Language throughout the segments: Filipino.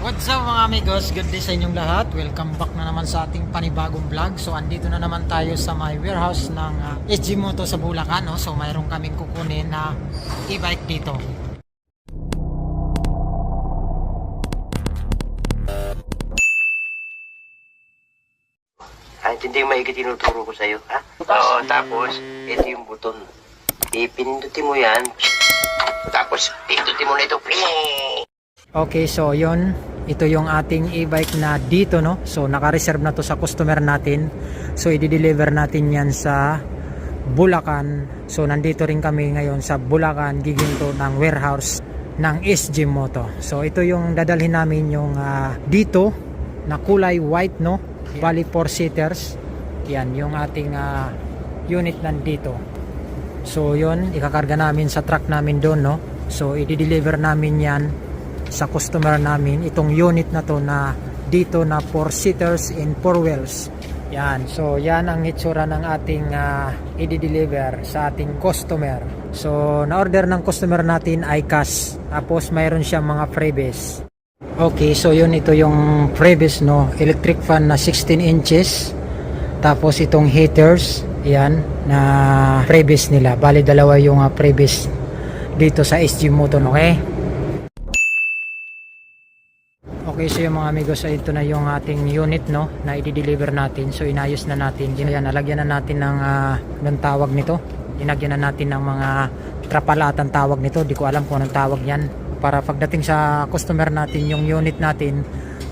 What's up mga amigos? Good day sa inyong lahat. Welcome back na naman sa ating panibagong vlog. So andito na naman tayo sa my warehouse ng SG Moto sa Bulacan, no? So mayroon kaming kukunin na e-bike dito. Hindi yung maigi tinuturo ko sa'yo, ha? Oo, tapos, ito yung buton. Ipindutin mo yan. Tapos, pindutin mo na ito. Okay, so yon. Ito yung ating e-bike na dito, no? So naka-reserve na to sa customer natin. So i-deliver natin yan sa Bulacan. So nandito rin kami ngayon sa Bulacan, giginto ng warehouse ng SG Moto. So ito yung dadalhin namin yung dito na kulay white, no? Bali 4-seaters. Yan yung ating unit nandito. So yon, ikakarga namin sa truck namin doon, no? So i-deliver namin yan sa customer namin, itong unit na to na dito na 4-seaters and 4 wheels. Yan, so yan ang itsura ng ating i-deliver sa ating customer. So na-order ng customer natin ay cash, tapos mayroon siyang mga freebies. Okay, so yun, ito yung freebies, no? Electric fan na 16 inches, tapos itong heaters, yan na freebies nila. Bali dalawa yung freebies dito sa SG Moto, okay? Okay, so yung mga amigos, ito na yung ating unit, no, na i-deliver natin. So inayos na natin. Yan, nalagyan na natin ng anong tawag nito. Inagyan na natin ng mga trapalatan tawag nito. Di ko alam kung anong tawag yan. Para pagdating sa customer natin, yung unit natin,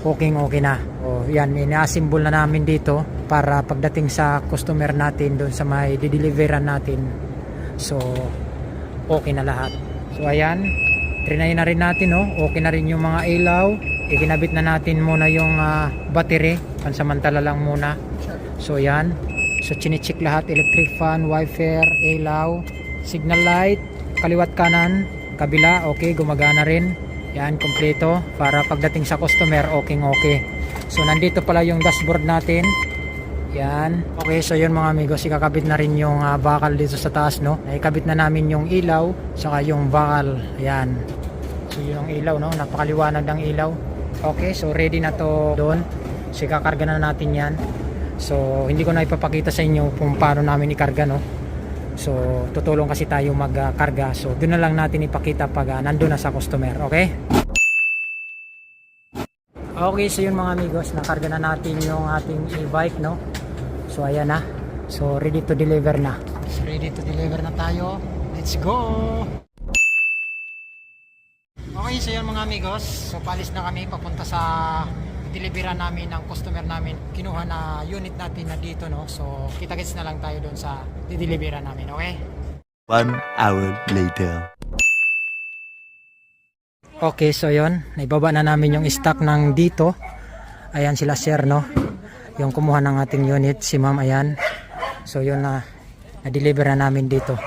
okay na. O yan, ina-assemble na namin dito para pagdating sa customer natin doon sa may di-deliveran natin. So okay na lahat. So ayan, trinayin na rin natin, no. Okay na rin yung mga ilaw. Ikinabit na natin muna yung battery, pansamantala lang muna. So yan, so chine-check lahat, electric fan, wiper, ilaw, signal light, kaliwat kanan, kabila, okay, gumagana rin. Yan, kompleto para pagdating sa customer, okay. So nandito pala yung dashboard natin. Yan, okay, so yun mga amigos, ikakabit na rin yung bakal dito sa taas, no. Ikabit na namin yung ilaw saka yung bakal. Yan, so yung ilaw, no, napakaliwanag ng ilaw. Okay, so ready na to doon. So ikakarga na natin yan. So hindi ko na ipapakita sa inyo kung paano namin ikarga, no. So tutulong kasi tayo magkarga. So doon na lang natin ipakita pag nandun na sa customer, okay? Okay, so yun mga amigos, nakarga na natin yung ating e-bike, no. So ayan na. So ready to deliver na. So ready to deliver na tayo. Let's go! Okay, so yun mga amigos, so palis na kami papunta sa deliveran namin ng customer namin. Kinuha na unit natin na dito, no. So kita-kits na lang tayo doon sa deliveran namin, okay? 1 hour later. Okay, so yun, naibaba na namin yung stock ng dito. Ayan sila sir, no, yung kumuha ng ating unit, si ma'am, ayan. So yun na-deliver na namin dito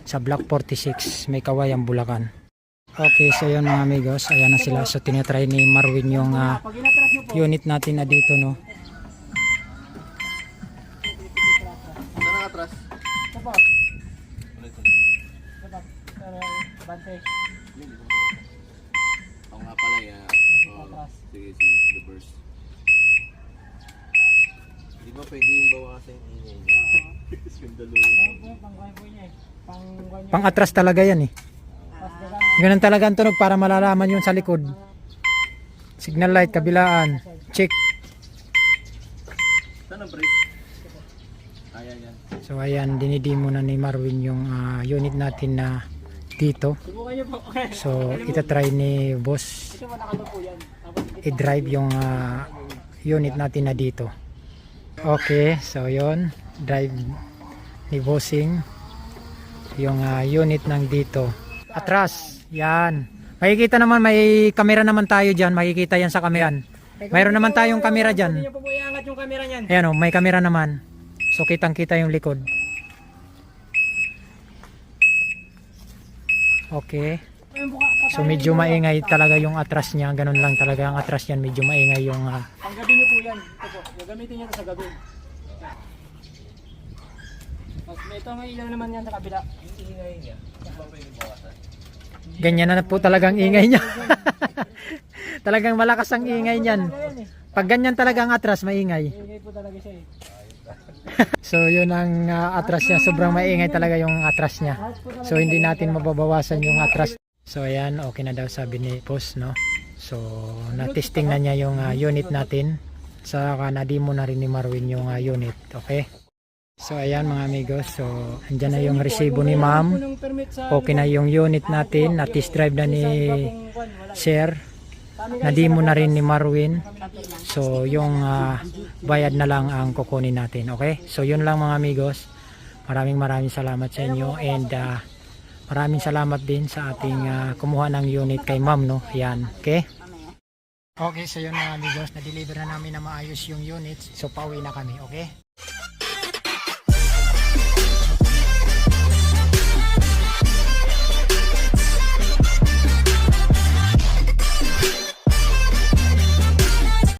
sa Block 46, May Kawayan, Bulacan. Okay, so yun mga amigos, ayan na sila. So tinatry ni Marwin yung unit natin na dito, no. Saan atras? Ako nga pala ya. Sige, reverse. Di ba pwede yung bawasan yung ingay niya? Pang atras talaga yan, eh. Ganun talaga ang tunog para malalaman yun sa likod. Signal light, kabilaan, check. Saan ang brake? Ayan yan. So ayan, dinidemo na ni Marwin yung unit natin na dito. So itatry ni boss i-drive yung unit natin na dito. Okay, so yon, drive ni bossing yung unit ng dito. Atras, yan. Makikita naman, may camera naman tayo dyan. Makikita yan sa kameran. Mayroon naman tayong camera dyan. Ayan o, may camera naman. So kitang kita yung likod. Okay. So medyo maingay talaga yung atras niya. Ganun lang talaga ang atras yan. Medyo maingay yung Ang gabi niyo po yan. Ito po. Gagamitin niyo ito sa gabi. Tapos ito ang ilaw naman yan sa kabila. Yung ingay niya. Ganyan na po talagang ingay niya. Talagang malakas ang ingay niyan. Pag ganyan talaga ang atras, maingay. Ingay po talaga siya eh. So yun ang atras niya, sobrang maingay talaga yung atras niya. So hindi natin mababawasan yung atras. So ayan, okay na daw sabi ni Boss, no. So na-testing na niya yung unit natin. Saka na-demo na rin ni Marwin yung unit, okay. So ayan mga amigos, so andyan na yung resibo ni ma'am. Okay na yung unit natin, na-test drive na ni Sir. Na-demo na rin ni Marwin. So yung bayad na lang ang kukunin natin, okay? So yun lang mga amigos. Maraming salamat sa inyo, and maraming salamat din sa ating kumuha ng unit kay ma'am, no? Yan, okay? Okay, so yun mga amigos, na-deliver na namin na maayos yung units. So pauwi na kami, okay?